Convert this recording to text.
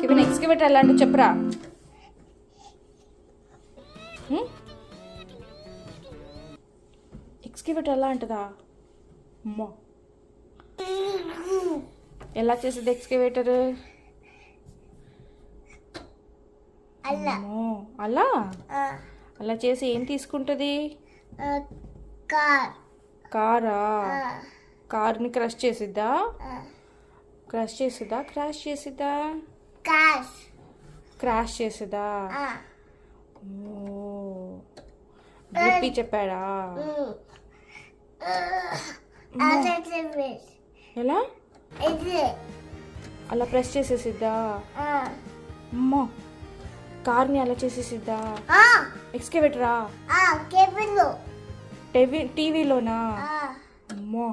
Kevin excavator ఎలా అంటే చెప్పరా. ఎక్స్కవేటర్ ఎలా అంటదా అమ్మా. ఎలా చేసేది ఎక్స్కవేటర్? అలా అలా చేసి ఏం తీసుకుంటుంది? కారా? కార్ని క్రష్ చేసిద్దా? క్రాష్ చేసిద్దా? క్రాష్ చేసిద్దా? బీపీ చెప్పాడా? ఎలా అలా ప్రెస్ చేసేసిద్దా? అమ్మో, కార్ని అలా చేసేసిద్దా? ఎక్స్కవేటరా? టీవీలోనా? అమ్మో.